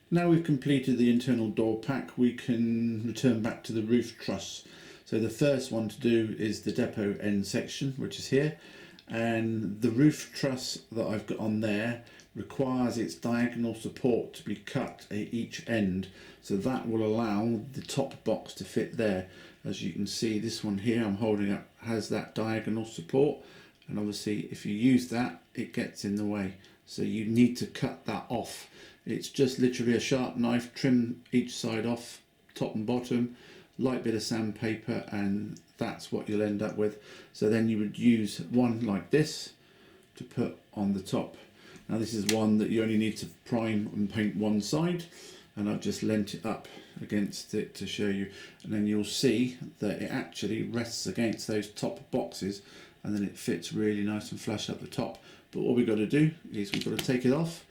Now we've completed the internal door pack, we can return back to the roof truss. So the first one to do is the depot end section, which is here, and the roof truss that I've got on there requires its diagonal support to be cut at each end, so that will allow the top box to fit there. As you can see, this one here I'm holding up has that diagonal support, and obviously if you use that it gets in the way, so you need to cut that off. It's just literally a sharp knife, trim each side off, top and bottom, light bit of sandpaper, and that's what you'll end up with. So then you would use one like this to put on the top. Now this is one that you only need to prime and paint one side, and I've just leant it up against it to show you, and then you'll see that it actually rests against those top boxes, and then it fits really nice and flush up the top. But what we've got to do is we've got to take it off,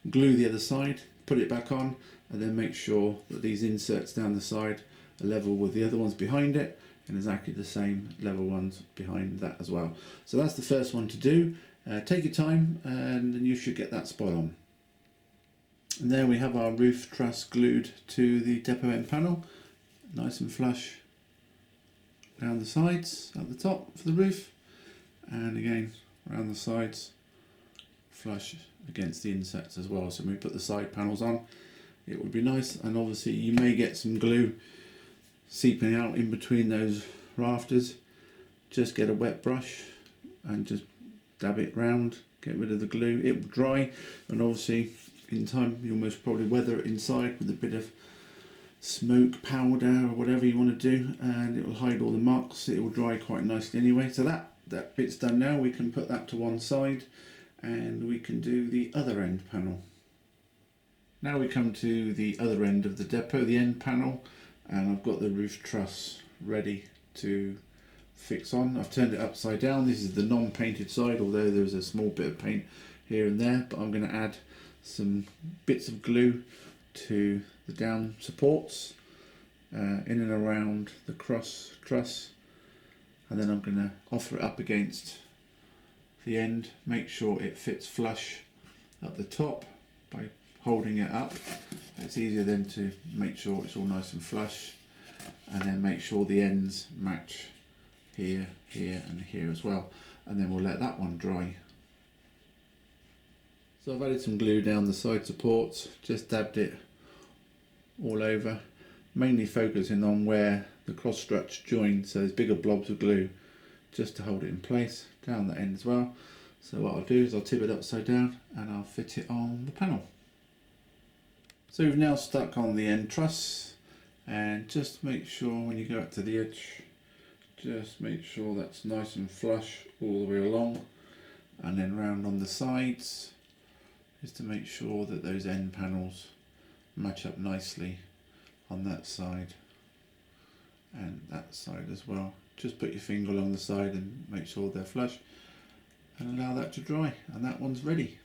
glue the other side, put it back on, and then make sure that these inserts down the side are level with the other ones behind it, and exactly the same level ones behind that as well. So that's the first one to do. Take your time and then you should get that spot on. And there we have our roof truss glued to the depot end panel, nice and flush down the sides at the top for the roof, and again around the sides flush against the insets as well. So when we put the side panels on, it would be nice, and obviously you may get some glue seeping out in between those rafters. Just get a wet brush and just dab it round, get rid of the glue. It will dry, and obviously in time you'll most probably weather it inside with a bit of smoke powder or whatever you want to do, and it will hide all the marks. It will dry quite nicely anyway. So that bit's done now. We can put that to one side and we can do the other end panel. Now we come to the other end of the depot, the end panel, and I've got the roof truss ready to fix on. I've turned it upside down. This is the non-painted side, although there's a small bit of paint here and there, but I'm going to add some bits of glue to the down supports in and around the cross truss, and then I'm going to offer it up against the end, make sure it fits flush at the top by holding it up. It's easier then to make sure it's all nice and flush, and then make sure the ends match here, here and here as well, and then we'll let that one dry. So I've added some glue down the side supports, just dabbed it all over, mainly focusing on where the cross struts join, so there's bigger blobs of glue just to hold it in place down the end as well. So what I'll do is I'll tip it upside down and I'll fit it on the panel. So we've now stuck on the end truss, and just make sure when you go up to the edge, just make sure that's nice and flush all the way along, and then round on the sides, just to make sure that those end panels match up nicely on that side and that side as well. Just put your finger along the side and make sure they're flush, and allow that to dry, and that one's ready.